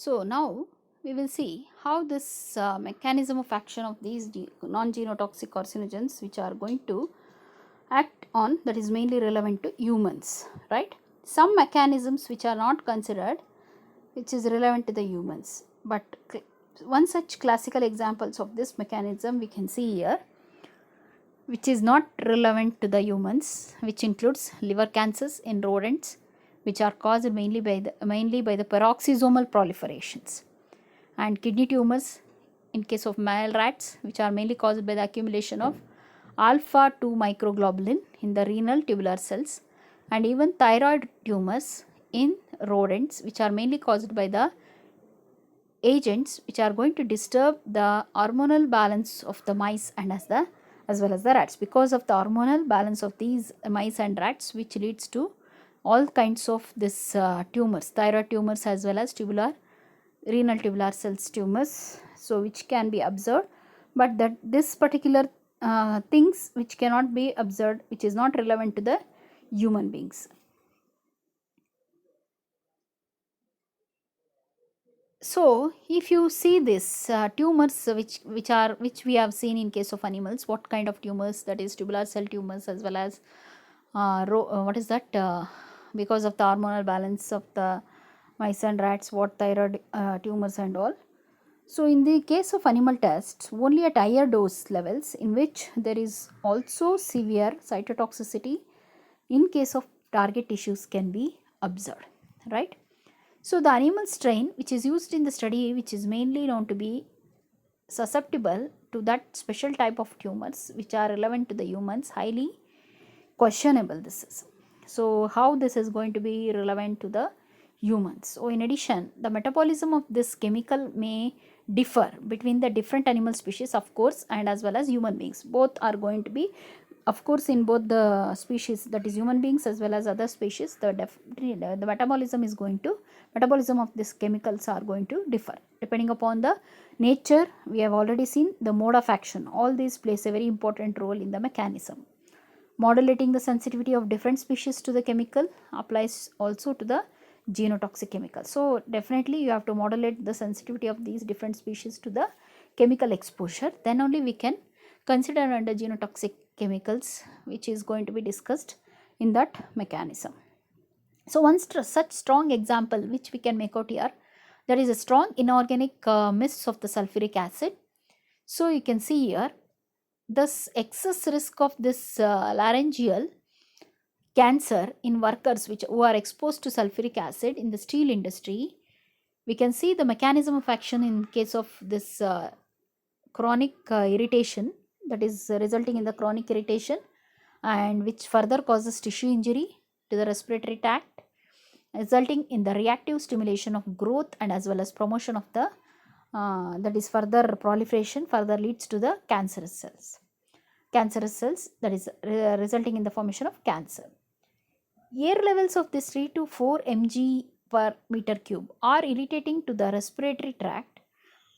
So now we will see how this mechanism of action of these non-genotoxic carcinogens which are going to act on, that is mainly relevant to humans, right? Some mechanisms which are not considered which is relevant to the humans, but one such classical examples of this mechanism we can see here, which is not relevant to the humans, which includes liver cancers in rodents, which are caused mainly by the peroxisomal proliferations, and kidney tumors in case of male rats, which are mainly caused by the accumulation of alpha 2 microglobulin in the renal tubular cells, and even thyroid tumors in rodents, which are mainly caused by the agents which are going to disturb the hormonal balance of the mice and as well as the rats, because of the hormonal balance of these mice and rats, which leads to all kinds of this tumors, thyroid tumors as well as renal tubular cells tumors, so which can be observed, but that this particular things which cannot be observed, which is not relevant to the human beings. So if you see this tumors which we have seen in case of animals, what kind of tumors, that is tubular cell tumors as well as what is that because of the hormonal balance of the mice and rats, what thyroid tumors and all. So in the case of animal tests, only at higher dose levels in which there is also severe cytotoxicity in case of target tissues can be observed, right? So the animal strain which is used in the study, which is mainly known to be susceptible to that special type of tumors which are relevant to the humans, highly questionable this is. So how this is going to be relevant to the humans? So in addition, the metabolism of this chemical may differ between the different animal species, of course, and as well as human beings. Both are going to be, of course, in both the species, that is human beings as well as other species, the metabolism of these chemicals are going to differ depending upon the nature. We have already seen the mode of action. All these plays a very important role in the mechanism. Modulating the sensitivity of different species to the chemical applies also to the genotoxic chemical. So definitely you have to modulate the sensitivity of these different species to the chemical exposure, then only we can consider under genotoxic chemicals, which is going to be discussed in that mechanism. So one such strong example which we can make out here, there is a strong inorganic mists of the sulfuric acid. So you can see here this excess risk of this laryngeal cancer in workers who are exposed to sulfuric acid in the steel industry. We can see the mechanism of action in case of this chronic irritation, that is resulting in the chronic irritation, and which further causes tissue injury to the respiratory tract, resulting in the reactive stimulation of growth and as well as promotion of the that is further proliferation, further leads to the cancerous cells, that is resulting in the formation of cancer. Air levels of this 3 to 4 mg per meter cube are irritating to the respiratory tract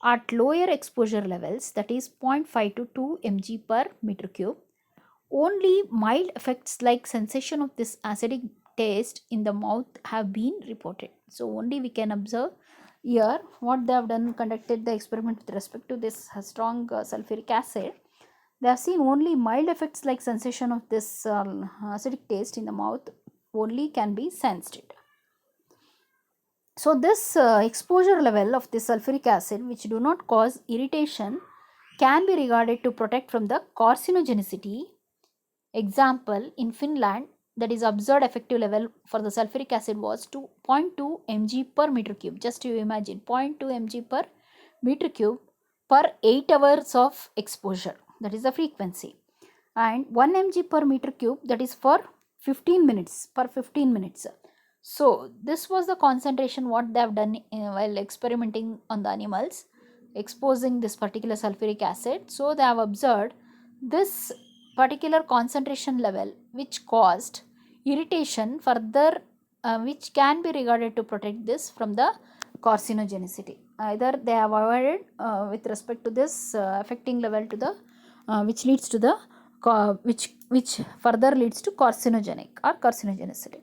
at lower exposure levels, that is 0.5 to 2 mg per meter cube. Only mild effects like sensation of this acidic taste in the mouth have been reported. So only we can observe here what they have done, conducted the experiment with respect to this strong sulfuric acid. They have seen only mild effects like sensation of this acidic taste in the mouth only can be sensed. So this exposure level of the sulfuric acid, which do not cause irritation, can be regarded to protect from the carcinogenicity. Example, in Finland, that is observed effective level for the sulfuric acid was 2.2 mg per meter cube. Just you imagine 0.2 mg per meter cube per 8 hours of exposure, that is the frequency, and 1 mg per meter cube, that is for 15 minutes per 15 minutes. So this was the concentration what they have done while experimenting on the animals, exposing this particular sulfuric acid. So they have observed this particular concentration level which caused irritation further, which can be regarded to protect this from the carcinogenicity. Either they have avoided with respect to this affecting level to the which leads to the which further leads to carcinogenic or carcinogenicity.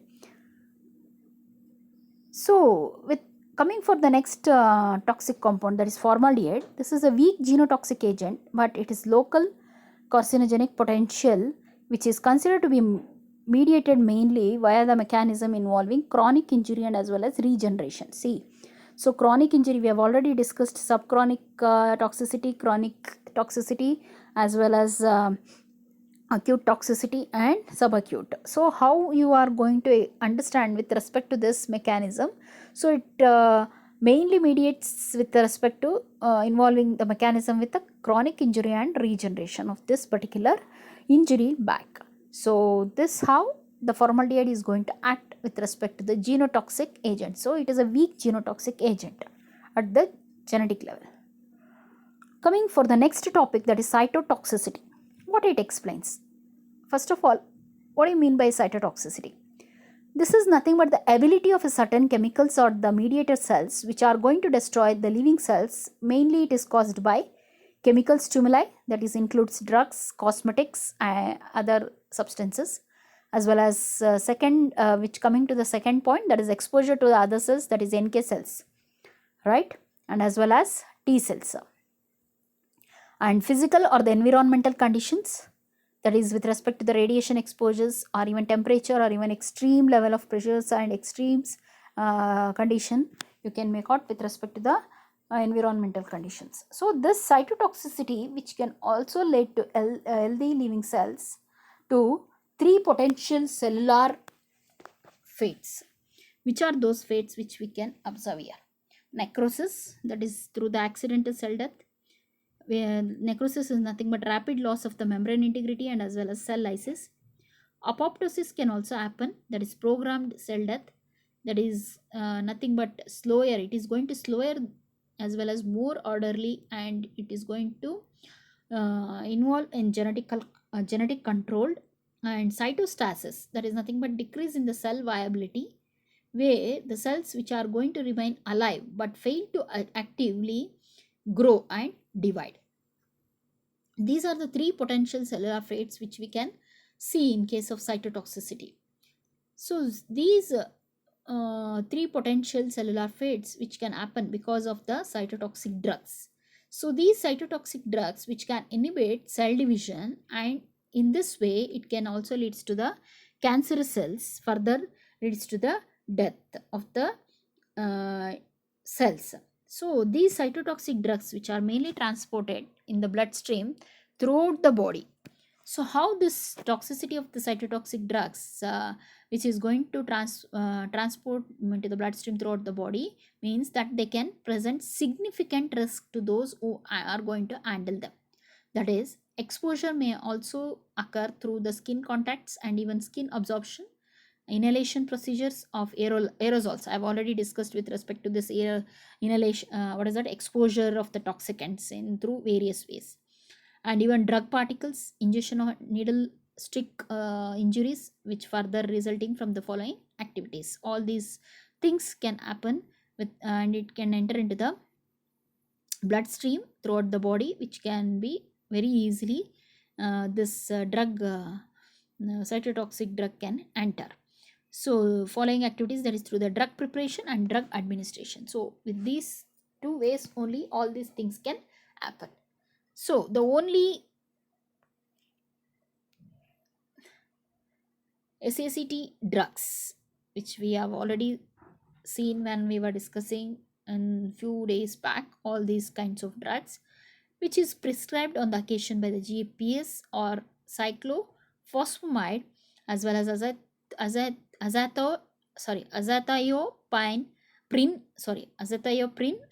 So with Coming for the next toxic compound, that is formaldehyde. This is a weak genotoxic agent, but it is local carcinogenic potential, which is considered to be mediated mainly via the mechanism involving chronic injury and as well as regeneration. See, so chronic injury, we have already discussed subchronic toxicity, chronic toxicity, as well as acute toxicity and subacute. So how you are going to understand with respect to this mechanism? So it mainly mediates with respect to involving the mechanism with the chronic injury and regeneration of this particular injury back. So this how the formaldehyde is going to act with respect to the genotoxic agent. So it is a weak genotoxic agent at the genetic level. Coming for the next topic, that is cytotoxicity. What it explains? First of all, what do you mean by cytotoxicity? This is nothing but the ability of a certain chemicals or the mediator cells which are going to destroy the living cells. Mainly it is caused by chemical stimuli, that is includes drugs, cosmetics, other substances, as well as second which coming to the second point, that is exposure to the other cells, that is NK cells, right, and as well as T cells. And physical or the environmental conditions, that is with respect to the radiation exposures or even temperature or even extreme level of pressures and extremes condition you can make out with respect to the environmental conditions. So this cytotoxicity, which can also lead to healthy living cells to three potential cellular fates. Which are those fates which we can observe here? Necrosis, that is through the accidental cell death, where necrosis is nothing but rapid loss of the membrane integrity and as well as cell lysis. Apoptosis can also happen, that is programmed cell death, that is nothing but slower, it is going to slower as well as more orderly, and it is going to involve in genetic controlled. And cytostasis, that is nothing but decrease in the cell viability, where the cells which are going to remain alive but fail to actively grow and divide. These are the three potential cellular fates which we can see in case of cytotoxicity. So these three potential cellular fates which can happen because of the cytotoxic drugs. So these cytotoxic drugs which can inhibit cell division, and in this way it can also leads to the cancerous cells, further leads to the death of the cells. So these cytotoxic drugs which are mainly transported in the bloodstream throughout the body. So how this toxicity of the cytotoxic drugs which is going to transport into the bloodstream throughout the body means that they can present significant risk to those who are going to handle them. That is, exposure may also occur through the skin contacts and even skin absorption, inhalation procedures of aerosols. I have already discussed with respect to this inhalation, exposure of the toxicants in through various ways, and even drug particles, injection or needle stick injuries, which further resulting from the following activities. All these things can happen with, and it can enter into the bloodstream throughout the body, which can be very easily this cytotoxic drug can enter. So following activities, that is through the drug preparation and drug administration. So with these two ways only all these things can happen. So the only SACT drugs which we have already seen when we were discussing in few days back, all these kinds of drugs which is prescribed on the occasion by the GPS or cyclophosphamide, as well as azathioprin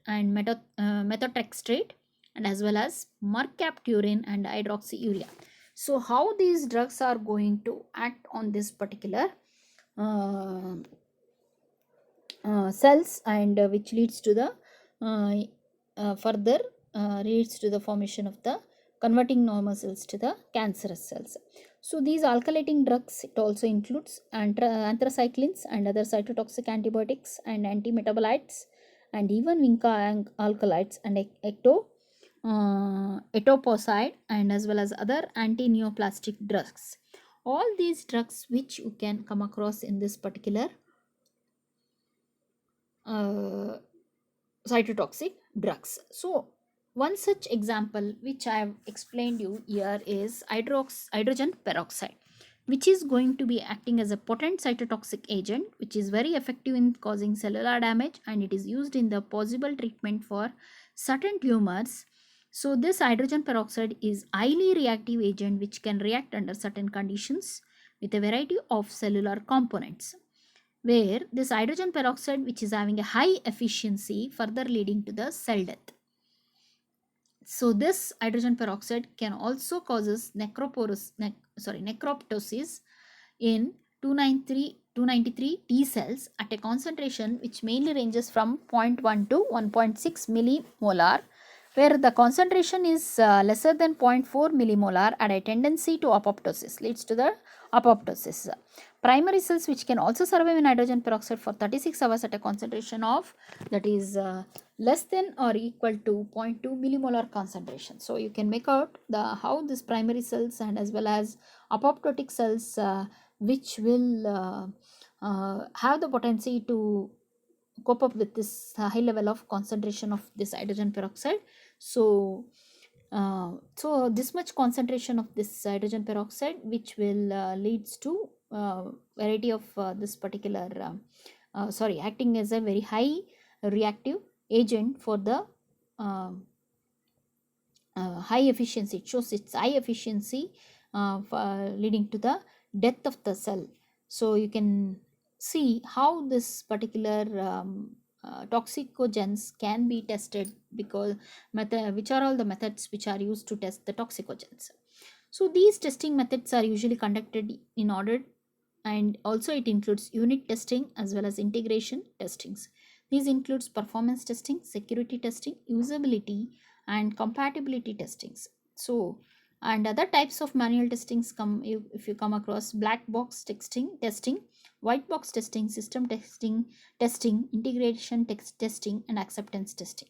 and methotrexate, and as well as mercapturine and hydroxyurea. So how these drugs are going to act on this particular cells, and which leads to the further leads to the formation of the converting normal cells to the cancerous cells. So these alkylating drugs, it also includes anthracyclines and other cytotoxic antibiotics and antimetabolites, and even vinca alkaloids and etoposide, and as well as other anti-neoplastic drugs. All these drugs which you can come across in this particular cytotoxic drugs. So one such example which I have explained you here is hydrogen peroxide, which is going to be acting as a potent cytotoxic agent, which is very effective in causing cellular damage, and it is used in the possible treatment for certain tumors. So this hydrogen peroxide is highly reactive agent which can react under certain conditions with a variety of cellular components, where this hydrogen peroxide, which is having a high efficiency, further leading to the cell death. So this hydrogen peroxide can also causes necroptosis in 293 T cells at a concentration which mainly ranges from zero point 0.1 to 1.6 millimolar, where the concentration is lesser than 0.4 millimolar and a tendency to apoptosis, leads to the apoptosis. Primary cells which can also survive in hydrogen peroxide for 36 hours at a concentration of, that is less than or equal to 0.2 millimolar concentration. So you can make out the how this primary cells and as well as apoptotic cells which will have the potency to cope up with this high level of concentration of this hydrogen peroxide. So this much concentration of this hydrogen peroxide which will leads to variety of this particular acting as a very high reactive agent for the uh, high efficiency. It shows its high efficiency leading to the death of the cell. So you can see how this particular toxicogens can be tested, because which are all the methods which are used to test the toxicogens. So these testing methods are usually conducted in order, and also it includes unit testing as well as integration testings. These includes performance testing, security testing, usability and compatibility testings. So and other types of manual testings come if you come across black box testing, white box testing, system testing, integration testing and acceptance testing.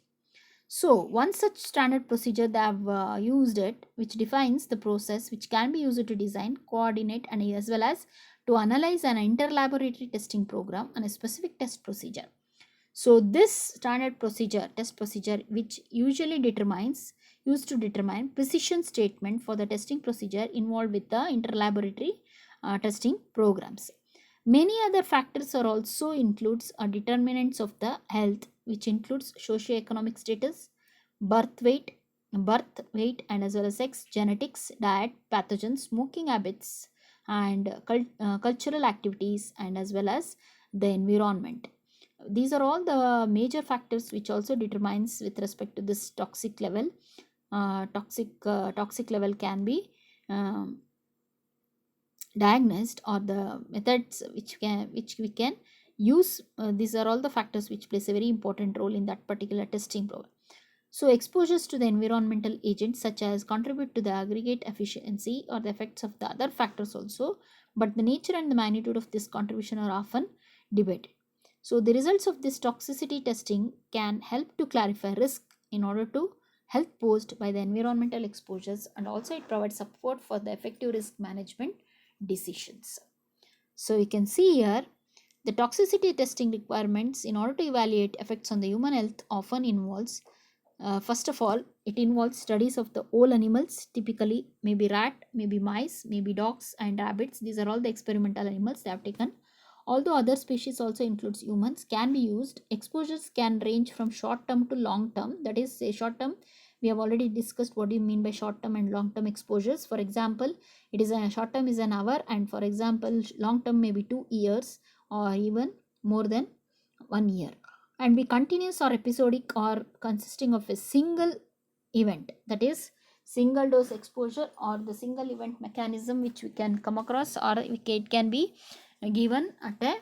So one such standard procedure they have used it, which defines the process which can be used to design, coordinate and as well as to analyze an interlaboratory testing program and a specific test procedure. So this standard test procedure, which usually used to determine precision statement for the testing procedure involved with the interlaboratory testing programs. Many other factors are also includes determinants of the health, which includes socioeconomic status, birth weight, and as well as sex, genetics, diet, pathogens, smoking habits, and cultural activities, and as well as the environment. These are all the major factors which also determines with respect to this toxic level. Toxic level can be diagnosed, or the methods which we can use. These are all the factors which plays a very important role in that particular testing program. So exposures to the environmental agents such as contribute to the aggregate efficiency or the effects of the other factors also, but the nature and the magnitude of this contribution are often debated. So the results of this toxicity testing can help to clarify risk in order to health posed by the environmental exposures, and also it provides support for the effective risk management decisions. So you can see here the toxicity testing requirements in order to evaluate effects on the human health often involves, first of all, it involves studies of the whole animals, typically maybe rat, maybe mice, maybe dogs and rabbits. These are all the experimental animals they have taken. Although other species also includes humans can be used. Exposures can range from short term to long term. That is, say short term, we have already discussed what do you mean by short term and long term exposures. For example, it is a short term is an hour, and for example long term may be 2 years or even more than 1 year, and be continuous or episodic or consisting of a single event, that is single dose exposure or the single event mechanism which we can come across, or it can be given at a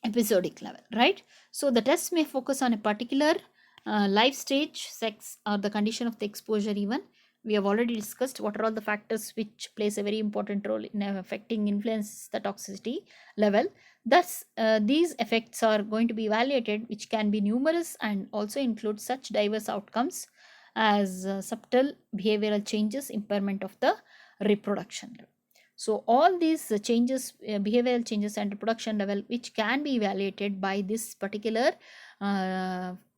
episodic level, right? So the test may focus on a particular life stage, sex or the condition of the exposure. Even we have already discussed what are all the factors which plays a very important role in affecting influence the toxicity level. Thus these effects are going to be evaluated, which can be numerous and also include such diverse outcomes as subtle behavioral changes, impairment of the reproduction level. So all these changes, behavioral changes and reproduction level, which can be evaluated by this particular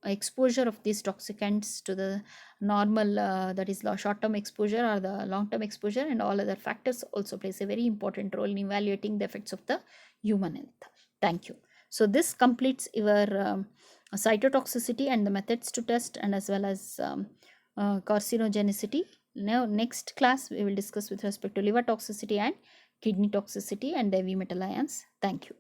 exposure of these toxicants to the normal, that is short term exposure or the long term exposure, and all other factors also plays a very important role in evaluating the effects of the human health. Thank you. So this completes your cytotoxicity and the methods to test, and as well as carcinogenicity. Now next class we will discuss with respect to liver toxicity and kidney toxicity and the heavy metal ions. Thank you.